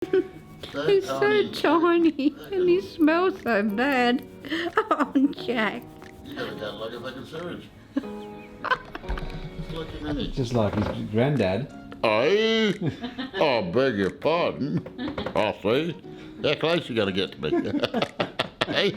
He's so tiny and he smells so bad. Oh, Jack. You gotta go like a fucking sewage. Look at me. Just like his granddad. Aye. Oh, beg your pardon. I see. How close you gotta get to me? Hey.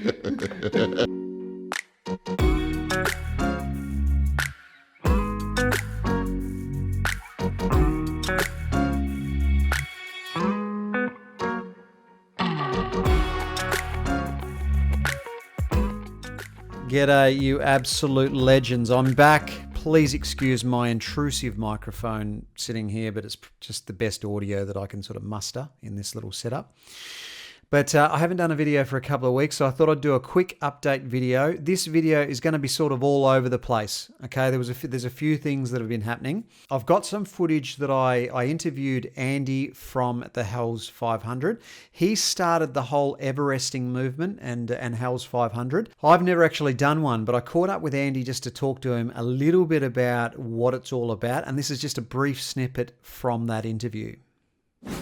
G'day, you absolute legends. I'm back. Please excuse my intrusive microphone sitting here, but it's just the best audio that I can sort of muster in this little setup. But I haven't done a video for a couple of weeks, so I thought I'd do a quick update video. This video is going to be sort of all over the place. Okay, there's a few things that have been happening. I've got some footage that I interviewed Andy from the Hells 500. He started the whole Everesting movement and Hells 500. I've never actually done one, but I caught up with Andy just to talk to him a little bit about what it's all about, and this is just a brief snippet from that interview.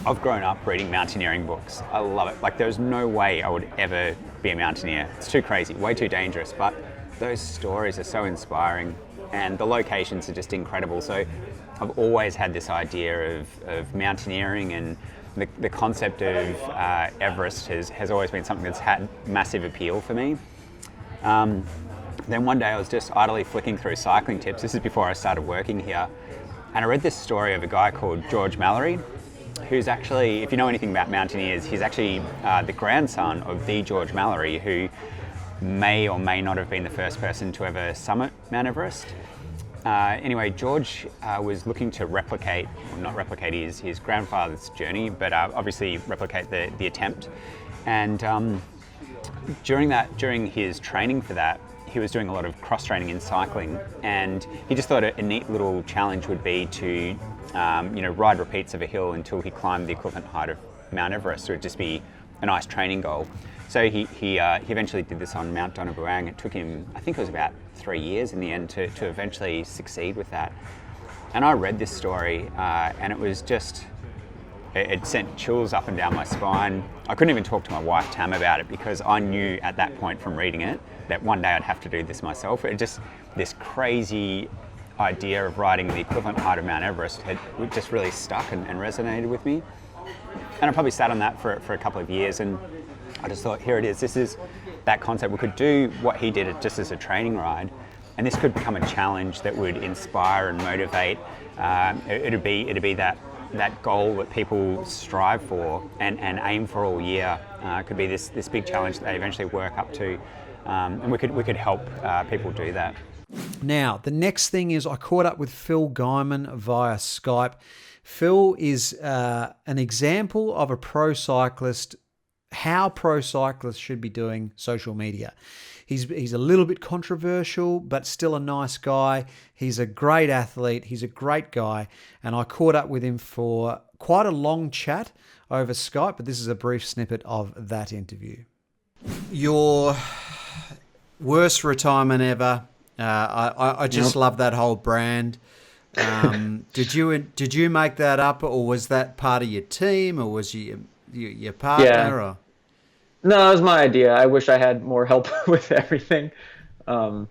I've grown up reading mountaineering books. I love it. Like, there's no way I would ever be a mountaineer. It's too crazy, way too dangerous, but those stories are so inspiring and the locations are just incredible. So I've always had this idea of mountaineering, and the concept of Everest has always been something that's had massive appeal for me. Then one day I was just idly flicking through cycling tips. This is before I started working here. And I read this story of a guy called George Mallory, who's actually, if you know anything about mountaineers, he's actually the grandson of the George Mallory, who may or may not have been the first person to ever summit Mount Everest. Anyway, George was looking to replicate, well, not replicate his grandfather's journey, but obviously replicate the attempt. And during his training for that, he was doing a lot of cross-training in cycling, and he just thought a neat little challenge would be to ride repeats of a hill until he climbed the equivalent height of Mount Everest. So it would just be a nice training goal. So he eventually did this on Mount Donabuang. It took him, I think it was about 3 years in the end to eventually succeed with that. And I read this story and it was just, it sent chills up and down my spine. I couldn't even talk to my wife Tam about it because I knew at that point from reading it that one day I'd have to do this myself. It just, this crazy idea of riding the equivalent height of Mount Everest had just really stuck and resonated with me. And I probably sat on that for a couple of years, and I just thought, here it is, this is that concept. We could do what he did just as a training ride, and this could become a challenge that would inspire and motivate. It'd be that goal that people strive for and aim for all year. It could be this big challenge that they eventually work up to, and we could help people do that. Now, the next thing is I caught up with Phil Gaimon via Skype. Phil is an example of a pro cyclist, how pro cyclists should be doing social media. He's a little bit controversial, but still a nice guy. He's a great athlete. He's a great guy. And I caught up with him for quite a long chat over Skype, but this is a brief snippet of that interview. Your worst retirement ever. I just love that whole brand. Did you make that up, or was that part of your team, or was your partner? Yeah. Or? No, it was my idea. I wish I had more help with everything. I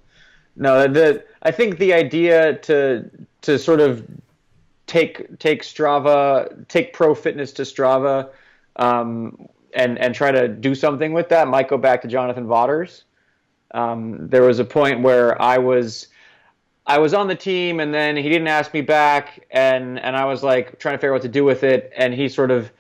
think the idea to sort of take Strava, take pro fitness to Strava, and try to do something with that might go back to Jonathan Vaughters. There was a point where I was on the team, and then he didn't ask me back, and I was like trying to figure out what to do with it, and he sort of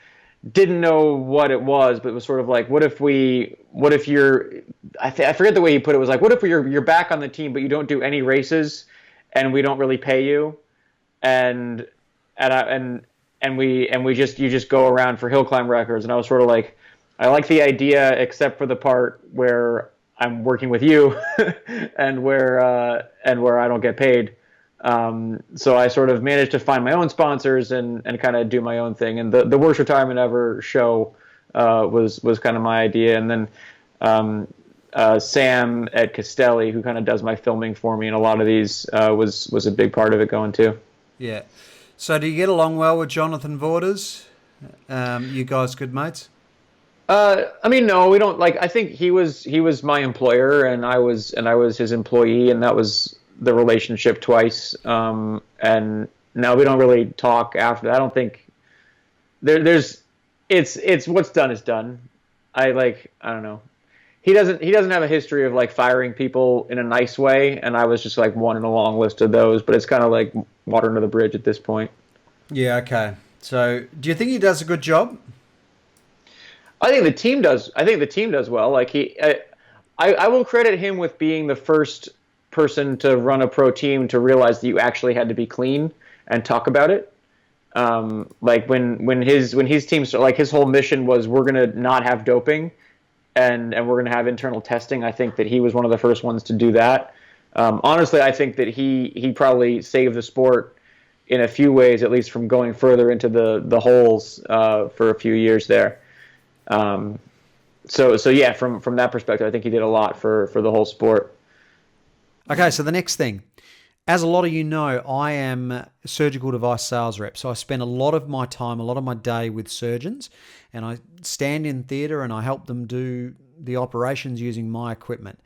didn't know what it was, but it was sort of like, what if you're, I forget the way he put it, was like, what if you're back on the team, but you don't do any races, and we don't really pay you, and you just go around for hill climb records. And I was sort of like, I like the idea, except for the part where I'm working with you and where I don't get paid. So I sort of managed to find my own sponsors and kind of do my own thing. And the Worst Retirement Ever show was kind of my idea. And then Sam at Castelli, who kind of does my filming for me and a lot of these, was a big part of it going too. Yeah. So do you get along well with Jonathan Vaughters? You guys good mates? I mean, no, we don't like. I think he was my employer, and I was his employee, and that was the relationship twice. And now we don't really talk after that. I don't think there's it's what's done is done. I don't know. He doesn't have a history of like firing people in a nice way, and I was just like one in a long list of those. But it's kind of like water under the bridge at this point. Yeah, okay. So, do you think he does a good job? I think the team does. I think the team does well. Like I will credit him with being the first person to run a pro team to realize that you actually had to be clean and talk about it. Like when his team, like his whole mission was, we're gonna not have doping, and we're gonna have internal testing. I think that he was one of the first ones to do that. Honestly, I think that he probably saved the sport in a few ways, at least from going further into the holes for a few years there. So yeah, from that perspective, I think he did a lot for the whole sport. Okay, so the next thing. As a lot of you know, I am a surgical device sales rep. So I spend a lot of my time, a lot of my day with surgeons, and I stand in theatre and I help them do the operations using my equipment.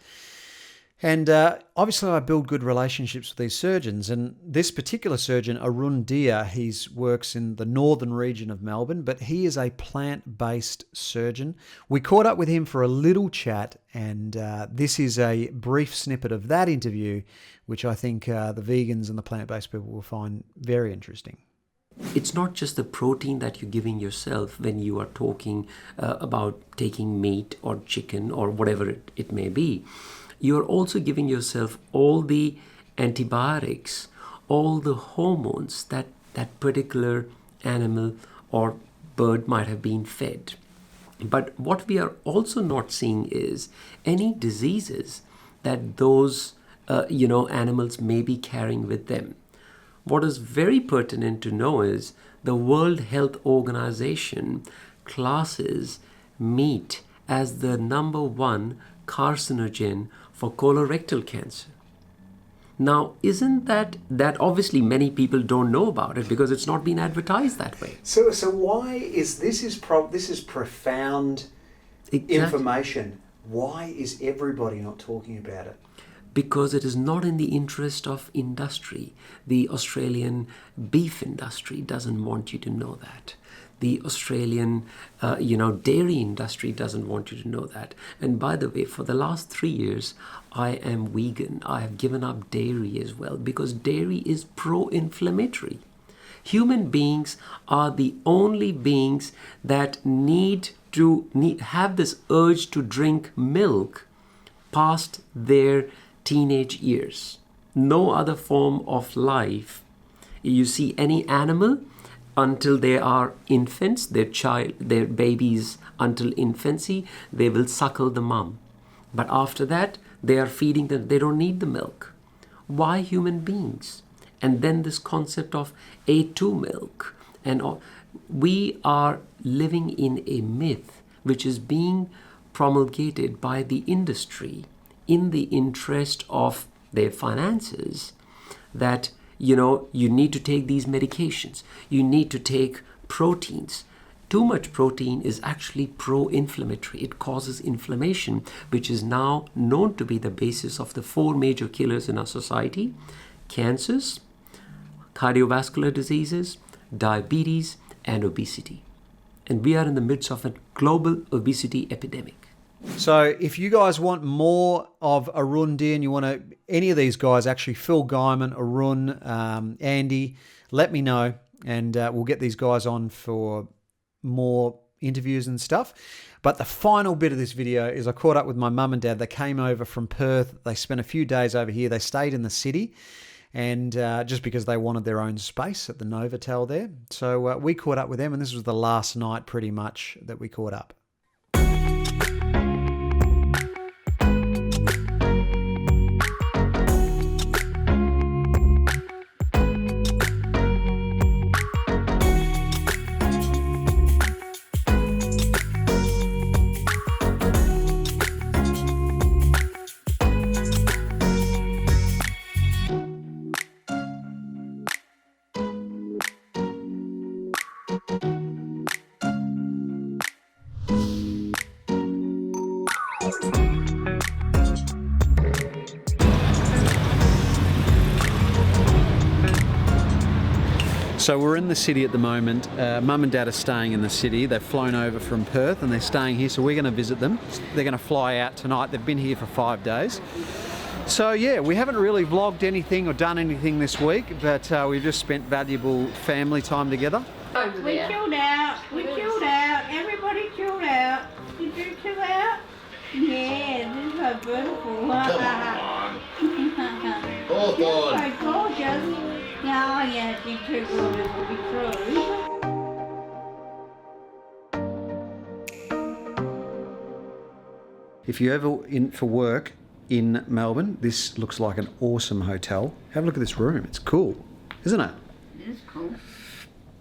And obviously I build good relationships with these surgeons. And this particular surgeon, Arun, he works in the northern region of Melbourne, but he is a plant-based surgeon. We caught up with him for a little chat, and this is a brief snippet of that interview, which I think the vegans and the plant-based people will find very interesting. It's not just the protein that you're giving yourself when you are talking about taking meat or chicken or whatever it may be. You're also giving yourself all the antibiotics, all the hormones that that particular animal or bird might have been fed. But what we are also not seeing is any diseases that those animals may be carrying with them. What is very pertinent to know is the World Health Organization classes meat as the number one carcinogen for colorectal cancer. Now, isn't that obviously many people don't know about it because it's not been advertised that way. So why is this is profound information? Why is everybody not talking about it? Because it is not in the interest of industry. The Australian beef industry doesn't want you to know that. The Australian, dairy industry doesn't want you to know that. And by the way, for the last 3 years, I am vegan. I have given up dairy as well because dairy is pro-inflammatory. Human beings are the only beings that have this urge to drink milk past their teenage years. No other form of life. You see any animal until they are infants, their babies until infancy, they will suckle the mom. But after that, they are feeding them. They don't need the milk. Why human beings? And then this concept of A2 milk. And we are living in a myth which is being promulgated by the industry in the interest of their finances that you need to take these medications. You need to take proteins. Too much protein is actually pro-inflammatory. It causes inflammation, which is now known to be the basis of the 4 major killers in our society: cancers, cardiovascular diseases, diabetes, and obesity. And we are in the midst of a global obesity epidemic. So if you guys want more of Arun and you want any of these guys, actually Phil Gaimon, Arun, Andy, let me know, and we'll get these guys on for more interviews and stuff. But the final bit of this video is I caught up with my mum and dad. They came over from Perth. They spent a few days over here. They stayed in the city, and just because they wanted their own space at the Novotel there. So we caught up with them, and this was the last night pretty much that we caught up. So we're in the city at the moment. Mum and Dad are staying in the city. They've flown over from Perth and they're staying here, so we're going to visit them. They're going to fly out tonight. They've been here for 5 days. So yeah, we haven't really vlogged anything or done anything this week, but we've just spent valuable family time together. We chilled out. Everybody chilled out. Did you chill out? Yeah, this is so beautiful. Come on. It's so gorgeous. No, yeah, it's too gorgeous to be true. If you're ever in for work in Melbourne, this looks like an awesome hotel. Have a look at this room. It's cool, isn't it? It is cool.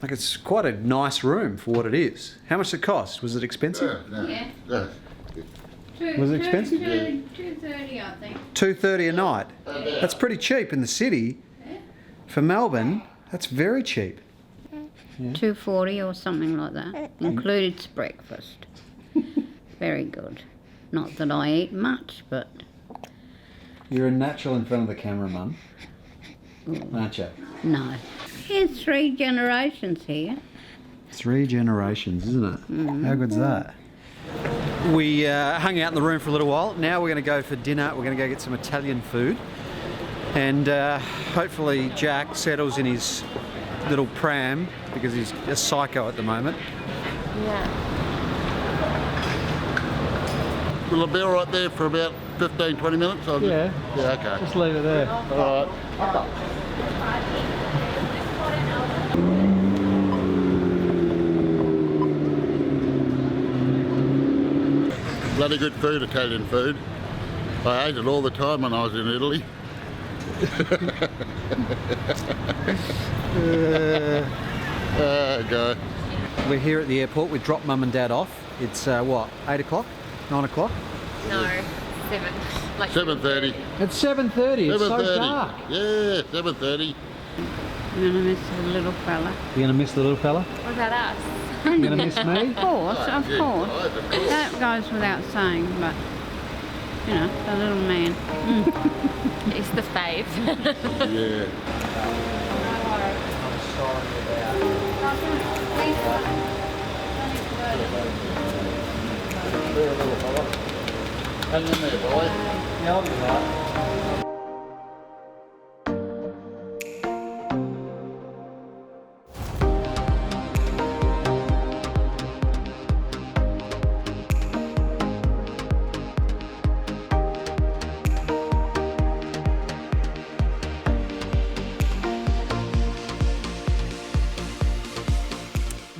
Like, it's quite a nice room for what it is. How much did it cost? Was it expensive? Yeah. Was it expensive? $2.30, I think. $2.30 a night. That's pretty cheap in the city. For Melbourne, that's very cheap. $2.40 or something like that. Includes breakfast. Very good. Not that I eat much, but You're a natural in front of the camera, Mum. Aren't you? no. Here's 3 generations here. 3 generations, isn't it? How good's that? We hung out in the room for a little while. Now we're going to go for dinner. We're going to go get some Italian food. And hopefully Jack settles in his little pram because he's a psycho at the moment. Yeah. Will it be all right there for about 15, 20 minutes? Yeah. Yeah, okay. Just leave it there. All right. Bloody good food, Italian food. I ate it all the time when I was in Italy. Go. We're here at the airport. We dropped Mum and Dad off. It's what, 8 o'clock? 9 o'clock? No, 7. Like 7:30. It's 7:30. It's so 7:30. dark. Yeah, 7:30. You're going to miss the little fella. You're going to miss the little fella? What about us? You're going to miss me? Of course. That goes without saying, but, you know, the little man. He's the fave. Yeah. Hang in there, boy. Yeah, I'll do that.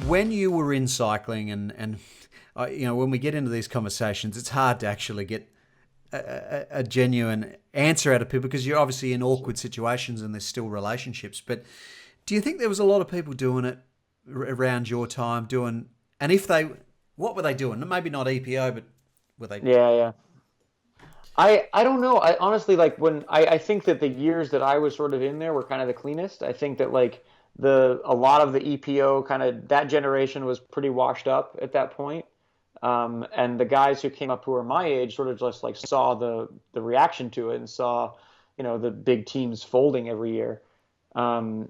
When you were in cycling and you know, when we get into these conversations, it's hard to actually get a genuine answer out of people because you're obviously in awkward situations and there's still relationships. But do you think there was a lot of people doing it around your time doing, and if they, what were they doing? Maybe not EPO, but were they? Yeah. I don't know. I honestly, like, when I think that the years that I was sort of in there were kind of the cleanest. I think that like a lot of the EPO kind of, that generation was pretty washed up at that point. And the guys who came up who were my age sort of just like saw the reaction to it and saw, you know, the big teams folding every year. I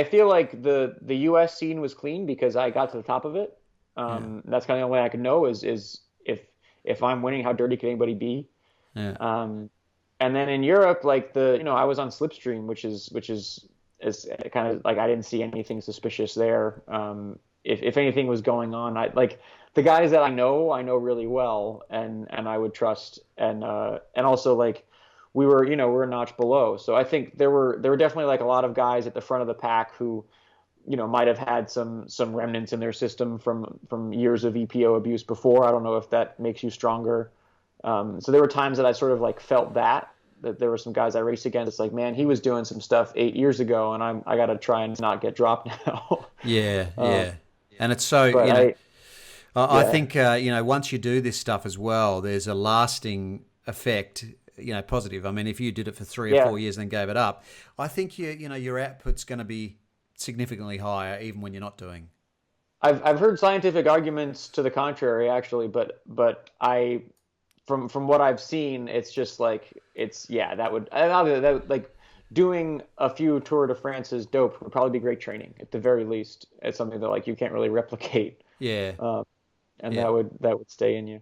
feel like the US scene was clean because I got to the top of it. That's kind of the only way I can know is if I'm winning, how dirty can anybody be? Yeah. And then in Europe, like I was on Slipstream, which is kind of like, I didn't see anything suspicious there. If anything was going on, I like the guys that I know really well and I would trust. And also like we're a notch below. So I think there were definitely like a lot of guys at the front of the pack who, you know, might have had some remnants in their system from years of EPO abuse before. I don't know if that makes you stronger. So there were times that I sort of like felt that there were some guys I raced against. It's like, man, he was doing some stuff 8 years ago, and I got to try and not get dropped now. Yeah. And it's so, you know, I think, you know, once you do this stuff as well, there's a lasting effect, you know, positive. I mean, if you did it for 3 or 4 years and then gave it up, I think you know, your output's going to be significantly higher even when you're not doing. I've heard scientific arguments to the contrary, actually, but from what I've seen, it's just like that would like doing a few Tour de France's dope would probably be great training at the very least. It's something that like you can't really replicate. Yeah. And Yeah. that would stay in you.